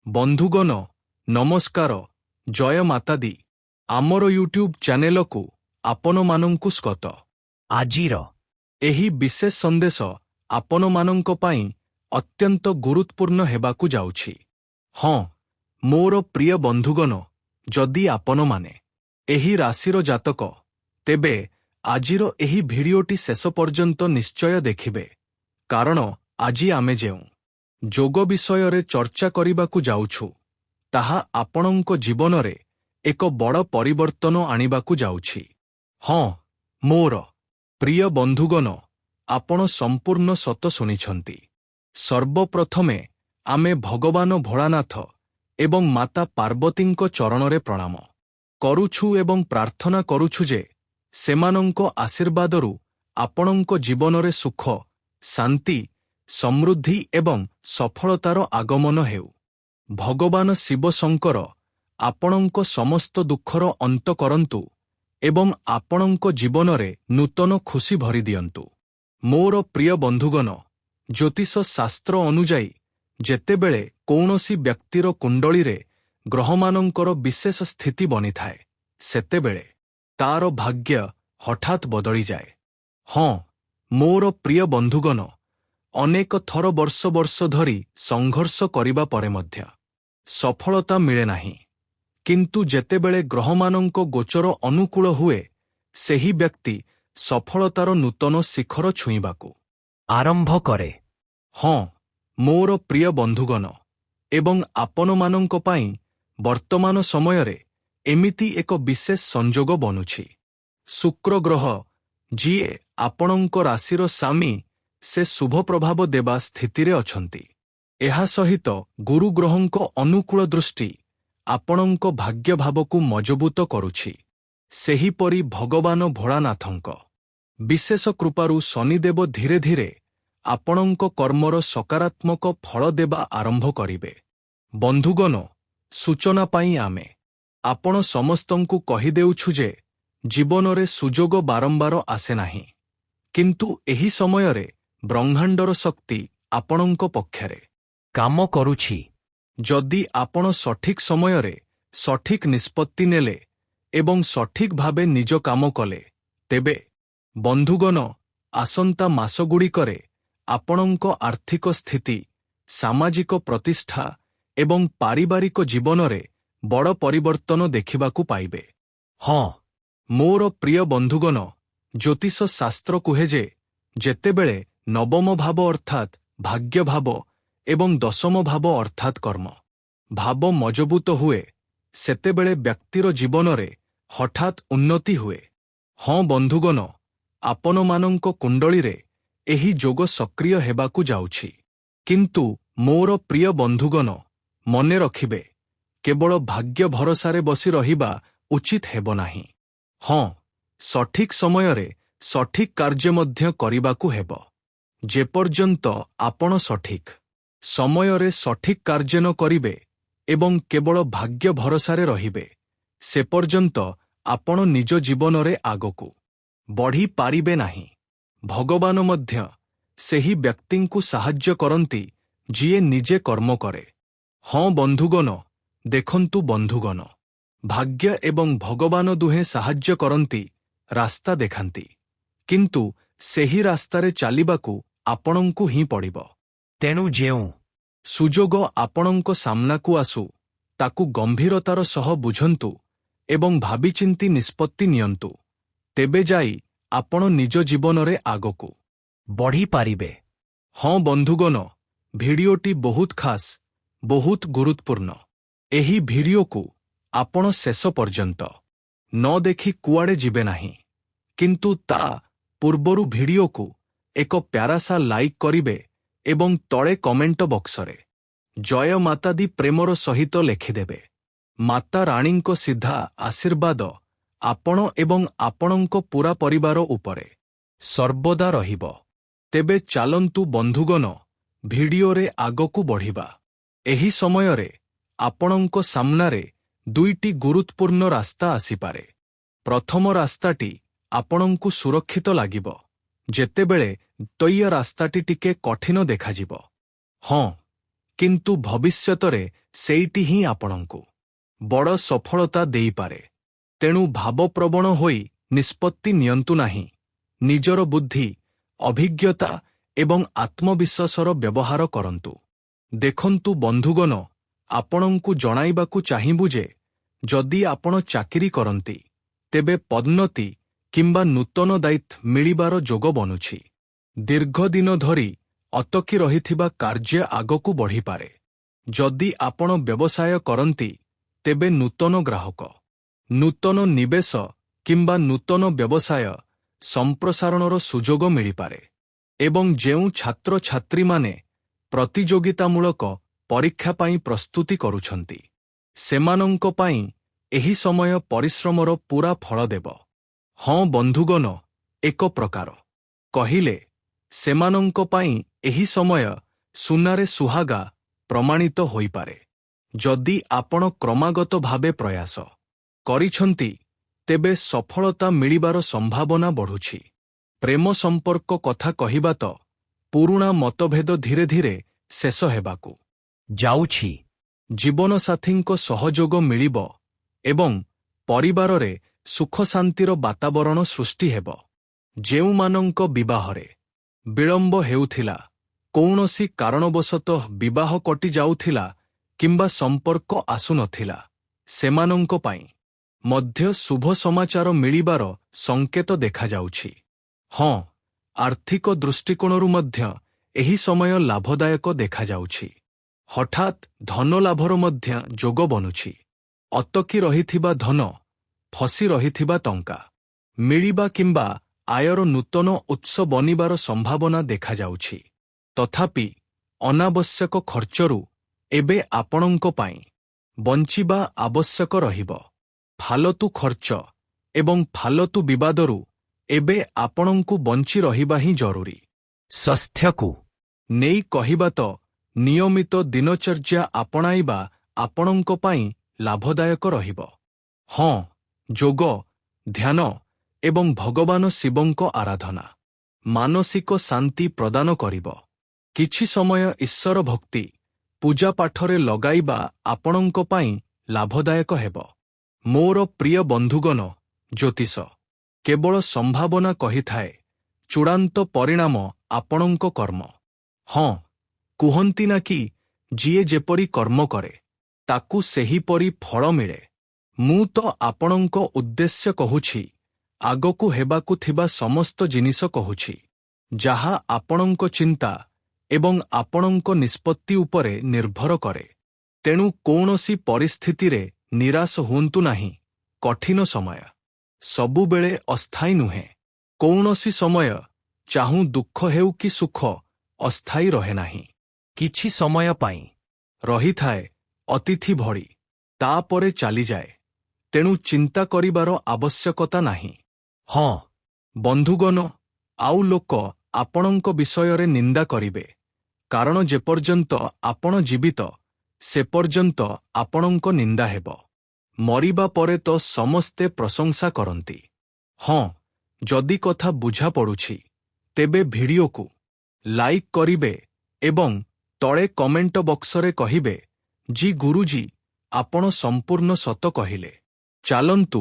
ବନ୍ଧୁଗଣ ନମସ୍କାର ଜୟ ମାତାଦି ଆମର ୟୁଟ୍ୟୁବ୍ ଚ୍ୟାନେଲକୁ ଆପଣମାନଙ୍କୁ ସ୍ୱାଗତ। ଆଜିର ଏହି ବିଶେଷ ସନ୍ଦେଶ ଆପଣମାନଙ୍କ ପାଇଁ ଅତ୍ୟନ୍ତ ଗୁରୁତ୍ୱପୂର୍ଣ୍ଣ ହେବାକୁ ଯାଉଛି। ହଁ ମୋର ପ୍ରିୟ ବନ୍ଧୁଗଣ, ଯଦି ଆପଣମାନେ ଏହି ରାଶିର ଜାତକ, ତେବେ ଆଜିର ଏହି ଭିଡିଓଟି ଶେଷ ପର୍ଯ୍ୟନ୍ତ ନିଶ୍ଚୟ ଦେଖିବେ, କାରଣ ଆଜି ଆମେ ଯେଉଁ ଯୋଗ ବିଷୟରେ ଚର୍ଚ୍ଚା କରିବାକୁ ଯାଉଛୁ ତାହା ଆପଣଙ୍କ ଜୀବନରେ ଏକ ବଡ଼ ପରିବର୍ତ୍ତନ ଆଣିବାକୁ ଯାଉଛି। ହଁ ମୋର ପ୍ରିୟ ବନ୍ଧୁଗଣ, ଆପଣ ସମ୍ପୂର୍ଣ୍ଣ ସତ ଶୁଣିଛନ୍ତି। ସର୍ବପ୍ରଥମେ ଆମେ ଭଗବାନ ଭୋଳାନାଥ ଏବଂ ମାତା ପାର୍ବତୀଙ୍କ ଚରଣରେ ପ୍ରଣାମ କରୁଛୁ ଏବଂ ପ୍ରାର୍ଥନା କରୁଛୁ ଯେ ସେମାନଙ୍କ ଆଶୀର୍ବାଦରୁ ଆପଣଙ୍କ ଜୀବନରେ ସୁଖ, ଶାନ୍ତି, ସମୃଦ୍ଧି ଏବଂ ସଫଳତାର ଆଗମନ ହେଉ। ଭଗବାନ ଶିବ ଶଙ୍କର ଆପଣଙ୍କ ସମସ୍ତ ଦୁଃଖର ଅନ୍ତ କରନ୍ତୁ ଏବଂ ଆପଣଙ୍କ ଜୀବନରେ ନୂତନ ଖୁସି ଭରିଦିଅନ୍ତୁ। ମୋର ପ୍ରିୟ ବନ୍ଧୁଗଣ, ଜ୍ୟୋତିଷ ଶାସ୍ତ୍ର ଅନୁଯାୟୀ ଯେତେବେଳେ କୌଣସି ବ୍ୟକ୍ତିର କୁଣ୍ଡଳୀରେ ଗ୍ରହମାନଙ୍କର ବିଶେଷ ସ୍ଥିତି ବନିଥାଏ, ସେତେବେଳେ ତାର ଭାଗ୍ୟ ହଠାତ୍ ବଦଳିଯାଏ। ହଁ ମୋର ପ୍ରିୟ ବନ୍ଧୁଗଣ, ଅନେକ ଥର ବର୍ଷ ଧରି ସଂଘର୍ଷ କରିବା ପରେ ମଧ୍ୟ ସଫଳତା ମିଳେ ନାହିଁ, କିନ୍ତୁ ଯେତେବେଳେ ଗ୍ରହମାନଙ୍କ ଗୋଚର ଅନୁକୂଳ ହୁଏ, ସେହି ବ୍ୟକ୍ତି ସଫଳତାର ନୂତନ ଶିଖର ଛୁଇଁବାକୁ ଆରମ୍ଭ କରେ। ହଁ ମୋର ପ୍ରିୟ ବନ୍ଧୁଗଣ, ଏବଂ ଆପଣମାନଙ୍କ ପାଇଁ ବର୍ତ୍ତମାନ ସମୟରେ ଏମିତି ଏକ ବିଶେଷ ସଂଯୋଗ ବନୁଛି। ଶୁକ୍ର ଗ୍ରହ, ଯିଏ ଆପଣଙ୍କ ରାଶିର ସ୍ୱାମୀ, ସେ ଶୁଭ ପ୍ରଭାବ ଦେବା ସ୍ଥିତିରେ ଅଛନ୍ତି। ଏହା ସହିତ ଗୁରୁ ଗ୍ରହଙ୍କ ଅନୁକୂଳ ଦୃଷ୍ଟି ଆପଣଙ୍କ ଭାଗ୍ୟଭାବକୁ ମଜବୁତ କରୁଛି। ସେହିପରି ଭଗବାନ ଭୋଳାନାଥଙ୍କ ବିଶେଷ କୃପାରୁ ଶନିଦେବ ଧୀରେ ଧୀରେ ଆପଣଙ୍କ କର୍ମର ସକାରାତ୍ମକ ଫଳ ଦେବା ଆରମ୍ଭ କରିବେ। ବନ୍ଧୁଗଣ, ସୂଚନା ପାଇଁ ଆମେ ଆପଣ ସମସ୍ତଙ୍କୁ କହିଦେଉଛୁ ଯେ ଜୀବନରେ ସୁଯୋଗ ବାରମ୍ବାର ଆସେ ନାହିଁ, କିନ୍ତୁ ଏହି ସମୟରେ ବ୍ରହ୍ମାଣ୍ଡର ଶକ୍ତି ଆପଣଙ୍କ ପକ୍ଷରେ କାମ କରୁଛି। ଯଦି ଆପଣ ସଠିକ୍ ସମୟରେ ସଠିକ୍ ନିଷ୍ପତ୍ତି ନେଲେ ଏବଂ ସଠିକ୍ ଭାବେ ନିଜ କାମ କଲେ, ତେବେ ବନ୍ଧୁଗଣ ଆସନ୍ତା ମାସଗୁଡ଼ିକରେ ଆପଣଙ୍କ ଆର୍ଥିକ ସ୍ଥିତି, ସାମାଜିକ ପ୍ରତିଷ୍ଠା ଏବଂ ପାରିବାରିକ ଜୀବନରେ ବଡ଼ ପରିବର୍ତ୍ତନ ଦେଖିବାକୁ ପାଇବେ। ହଁ ମୋର ପ୍ରିୟ ବନ୍ଧୁଗଣ, ଜ୍ୟୋତିଷ ଶାସ୍ତ୍ର କୁହେ ଯେ ଯେତେବେଳେ ନବମ ଭାବ ଅର୍ଥାତ୍ ଭାଗ୍ୟ ଭାବ ଏବଂ ଦଶମ ଭାବ ଅର୍ଥାତ୍ କର୍ମ ଭାବ ମଜବୁତ ହୁଏ, ସେତେବେଳେ ବ୍ୟକ୍ତିର ଜୀବନରେ ହଠାତ୍ ଉନ୍ନତି ହୁଏ। ହଁ ବନ୍ଧୁଗଣ, ଆପଣମାନଙ୍କ କୁଣ୍ଡଳୀରେ ଏହି ଯୋଗ ସକ୍ରିୟ ହେବାକୁ ଯାଉଛି। କିନ୍ତୁ ମୋର ପ୍ରିୟ ବନ୍ଧୁଗଣ, ମନେ ରଖିବେ, କେବଳ ଭାଗ୍ୟ ଭରସାରେ ବସି ରହିବା ଉଚିତ ହେବ ନାହିଁ। ହଁ ସଠିକ୍ ସମୟରେ ସଠିକ୍ କାର୍ଯ୍ୟ ମଧ୍ୟ କରିବାକୁ ହେବ। ଯେପର୍ଯ୍ୟନ୍ତ ଆପଣ ସଠିକ୍ ସମୟରେ ସଠିକ୍ କାର୍ଯ୍ୟ ନ କରିବେ ଏବଂ କେବଳ ଭାଗ୍ୟ ଭରସାରେ ରହିବେ, ସେପର୍ଯ୍ୟନ୍ତ ଆପଣ ନିଜ ଜୀବନରେ ଆଗକୁ ବଢ଼ିପାରିବେ ନାହିଁ। ଭଗବାନ ମଧ୍ୟ ସେହି ବ୍ୟକ୍ତିଙ୍କୁ ସାହାଯ୍ୟ କରନ୍ତି ଯିଏ ନିଜେ କର୍ମ କରେ। ହଁ ବନ୍ଧୁଗଣ, ଦେଖନ୍ତୁ ବନ୍ଧୁଗଣ, ଭାଗ୍ୟ ଏବଂ ଭଗବାନ ଦୁହେଁ ସାହାଯ୍ୟ କରନ୍ତି, ରାସ୍ତା ଦେଖାନ୍ତି, କିନ୍ତୁ ସେହି ରାସ୍ତାରେ ଚାଲିବାକୁ ଆପଣଙ୍କୁ ହିଁ ପଡ଼ିବ। ତେଣୁ ଯେଉଁ ସୁଯୋଗ ଆପଣଙ୍କ ସାମ୍ନାକୁ ଆସୁ ତାକୁ ଗମ୍ଭୀରତାର ସହ ବୁଝନ୍ତୁ ଏବଂ ଭାବିଚିନ୍ତି ନିଷ୍ପତ୍ତି ନିଅନ୍ତୁ, ତେବେ ଯାଇ ଆପଣ ନିଜ ଜୀବନରେ ଆଗକୁ ବଢ଼ିପାରିବେ। ହଁ ବନ୍ଧୁଗଣ, ଭିଡିଓଟି ବହୁତ ଖାସ୍, ବହୁତ ଗୁରୁତ୍ୱପୂର୍ଣ୍ଣ। ଏହି ଭିଡିଓକୁ ଆପଣ ଶେଷ ପର୍ଯ୍ୟନ୍ତ ନ ଦେଖି କୁଆଡ଼େ ଯିବେ ନାହିଁ, କିନ୍ତୁ ତା ପୂର୍ବରୁ ଭିଡିଓକୁ ଏକ ପ୍ୟାରାସା ଲାଇକ୍ କରିବେ ଏବଂ ତଳେ କମେଣ୍ଟ ବକ୍ସରେ ଜୟ ମାତାଦି ପ୍ରେମର ସହିତ ଲେଖିଦେବେ। ମାତା ରାଣୀଙ୍କ ସିଧା ଆଶୀର୍ବାଦ ଆପଣ ଏବଂ ଆପଣଙ୍କ ପୂରା ପରିବାର ଉପରେ ସର୍ବଦା ରହିବ। ତେବେ ଚାଲନ୍ତୁ ବନ୍ଧୁଗଣ, ଭିଡିଓରେ ଆଗକୁ ବଢ଼ିବା। ଏହି ସମୟରେ ଆପଣଙ୍କ ସାମ୍ନାରେ ଦୁଇଟି ଗୁରୁତ୍ୱପୂର୍ଣ୍ଣ ରାସ୍ତା ଆସିପାରେ। ପ୍ରଥମ ରାସ୍ତାଟି ଆପଣଙ୍କୁ ସୁରକ୍ଷିତ ଲାଗିବ, ଯେତେବେଳେ ଦ୍ୱିତୀୟ ରାସ୍ତାଟି ଟିକେ କଠିନ ଦେଖାଯିବ। ହଁ କିନ୍ତୁ ଭବିଷ୍ୟତରେ ସେଇଟି ହିଁ ଆପଣଙ୍କୁ ବଡ଼ ସଫଳତା ଦେଇପାରେ। ତେଣୁ ଭାବପ୍ରବଣ ହୋଇ ନିଷ୍ପତ୍ତି ନିଅନ୍ତୁ ନାହିଁ। ନିଜର ବୁଦ୍ଧି, ଅଭିଜ୍ଞତା ଏବଂ ଆତ୍ମବିଶ୍ୱାସର ବ୍ୟବହାର କରନ୍ତୁ। ଦେଖନ୍ତୁ ବନ୍ଧୁଗଣ, ଆପଣଙ୍କୁ ଜଣାଇବାକୁ ଚାହିଁବୁ ଯେ ଯଦି ଆପଣ ଚାକିରି କରନ୍ତି, ତେବେ ପଦୋନ୍ନତି କିମ୍ବା ନୂତନ ଦାୟିତ୍ୱ ମିଳିବାର ଯୋଗ ବନୁଛି। ଦୀର୍ଘଦିନ ଧରି ଅଟକି ରହିଥିବା କାର୍ଯ୍ୟ ଆଗକୁ ବଢ଼ିପାରେ। ଯଦି ଆପଣ ବ୍ୟବସାୟ କରନ୍ତି, ତେବେ ନୂତନ ଗ୍ରାହକ, ନୂତନ ନିବେଶ କିମ୍ବା ନୂତନ ବ୍ୟବସାୟ ସମ୍ପ୍ରସାରଣର ସୁଯୋଗ ମିଳିପାରେ। ଏବଂ ଯେଉଁ ଛାତ୍ରଛାତ୍ରୀମାନେ ପ୍ରତିଯୋଗିତାମୂଳକ ପରୀକ୍ଷା ପାଇଁ ପ୍ରସ୍ତୁତି କରୁଛନ୍ତି, ସେମାନଙ୍କ ପାଇଁ ଏହି ସମୟ ପରିଶ୍ରମର ପୂରା ଫଳ ଦେବ। ହଁ ବନ୍ଧୁଗଣ, ଏକ ପ୍ରକାର କହିଲେ ସେମାନଙ୍କ ପାଇଁ ଏହି ସମୟ ସୁନାରେ ସୁହାଗା ପ୍ରମାଣିତ ହୋଇପାରେ। ଯଦି ଆପଣ କ୍ରମାଗତ ଭାବେ ପ୍ରୟାସ କରିଛନ୍ତି, ତେବେ ସଫଳତା ମିଳିବାର ସମ୍ଭାବନା ବଢ଼ୁଛି। ପ୍ରେମ ସମ୍ପର୍କ କଥା କହିବା ତ ପୁରୁଣା ମତଭେଦ ଧୀରେ ଧୀରେ ଶେଷ ହେବାକୁ ଯାଉଛି। ଜୀବନସାଥୀଙ୍କ ସହଯୋଗ ମିଳିବ ଏବଂ ପରିବାରରେ ସୁଖଶାନ୍ତିର ବାତାବରଣ ସୃଷ୍ଟି ହେବ। ଯେଉଁମାନଙ୍କ ବିବାହରେ ବିଳମ୍ବ ହେଉଥିଲା, କୌଣସି କାରଣବଶତଃ ବିବାହ କଟିଯାଉଥିଲା କିମ୍ବା ସମ୍ପର୍କ ଆସୁନଥିଲା, ସେମାନଙ୍କ ପାଇଁ ମଧ୍ୟ ଶୁଭ ସମାଚାର ମିଳିବାର ସଂକେତ ଦେଖାଯାଉଛି। ହଁ, ଆର୍ଥିକ ଦୃଷ୍ଟିକୋଣରୁ ମଧ୍ୟ ଏହି ସମୟ ଲାଭଦାୟକ ଦେଖାଯାଉଛି। ହଠାତ୍ ଧନଲାଭର ମଧ୍ୟ ଯୋଗ ବନୁଛି। ଅଟକି ରହିଥିବା ଧନ, ଫସି ରହିଥିବା ଟଙ୍କା ମିଳିବା କିମ୍ବା ଆୟର ନୂତନ ଉତ୍ସ ବନିବାର ସମ୍ଭାବନା ଦେଖାଯାଉଛି। ତଥାପି ଅନାବଶ୍ୟକ ଖର୍ଚ୍ଚରୁ ଏବେ ଆପଣଙ୍କ ପାଇଁ ବଞ୍ଚିବା ଆବଶ୍ୟକ ରହିବ। ଫାଲତୁ ଖର୍ଚ୍ଚ ଏବଂ ଫାଲତୁ ବିବାଦରୁ ଏବେ ଆପଣଙ୍କୁ ବଞ୍ଚି ରହିବା ହିଁ ଜରୁରୀ। ସ୍ୱାସ୍ଥ୍ୟକୁ ନେଇ କହିବା ତ ନିୟମିତ ଦିନଚର୍ଯ୍ୟା ଆପଣାଇବା ଆପଣଙ୍କ ପାଇଁ ଲାଭଦାୟକ ରହିବ। ହଁ, ଯୋଗ, ଧ୍ୟାନ ଏବଂ ଭଗବାନ ଶିବଙ୍କ ଆରାଧନା ମାନସିକ ଶାନ୍ତି ପ୍ରଦାନ କରିବ। କିଛି ସମୟ ଈଶ୍ୱର ଭକ୍ତି, ପୂଜାପାଠରେ ଲଗାଇବା ଆପଣଙ୍କ ପାଇଁ ଲାଭଦାୟକ ହେବ। ମୋର ପ୍ରିୟ ବନ୍ଧୁଗଣ, ଜ୍ୟୋତିଷ କେବଳ ସମ୍ଭାବନା କହିଥାଏ, ଚୂଡ଼ାନ୍ତ ପରିଣାମ ଆପଣଙ୍କ କର୍ମ। ହଁ, କୁହନ୍ତି ନା କି ଯିଏ ଯେପରି କର୍ମ କରେ, ତାକୁ ସେହିପରି ଫଳ ମିଳେ। ମୁଁ ତ ଆପଣଙ୍କ ଉଦ୍ଦେଶ୍ୟ କହୁଛି, ଆଗକୁ ହେବାକୁ ଥିବା ସମସ୍ତ ଜିନିଷ କହୁଛି, ଯାହା ଆପଣଙ୍କ ଚିନ୍ତା ଏବଂ ଆପଣଙ୍କ ନିଷ୍ପତ୍ତି ଉପରେ ନିର୍ଭର କରେ। ତେଣୁ କୌଣସି ପରିସ୍ଥିତିରେ ନିରାଶ ହୁଅନ୍ତୁ ନାହିଁ। କଠିନ ସମୟ ସବୁବେଳେ ଅସ୍ଥାୟୀ ନୁହେଁ। କୌଣସି ସମୟ, ଚାହୁଁ ଦୁଃଖ ହେଉ କି ସୁଖ, ଅସ୍ଥାୟୀ ରହେ ନାହିଁ। କିଛି ସମୟ ପାଇଁ ରହିଥାଏ ଅତିଥି ଭଳି, ତାପରେ ଚାଲିଯାଏ। ତେଣୁ ଚିନ୍ତା କରିବାର ଆବଶ୍ୟକତା ନାହିଁ। ହଁ, ବନ୍ଧୁଗଣ, ଆଉ ଲୋକ ଆପଣଙ୍କ ବିଷୟରେ ନିନ୍ଦା କରିବେ, କାରଣ ଯେପର୍ଯ୍ୟନ୍ତ ଆପଣ ଜୀବିତ, ସେପର୍ଯ୍ୟନ୍ତ ଆପଣଙ୍କ ନିନ୍ଦା ହେବ। ମରିବା ପରେ ତ ସମସ୍ତେ ପ୍ରଶଂସା କରନ୍ତି। ହଁ, ଯଦି କଥା ବୁଝା ପଡ଼ୁଛି, ତେବେ ଭିଡ଼ିଓକୁ ଲାଇକ୍ କରିବେ ଏବଂ ତଳେ କମେଣ୍ଟ ବକ୍ସରେ କହିବେ, ଜି ଗୁରୁଜୀ, ଆପଣ ସମ୍ପୂର୍ଣ୍ଣ ସତ କହିଲେ। ଚାଲନ୍ତୁ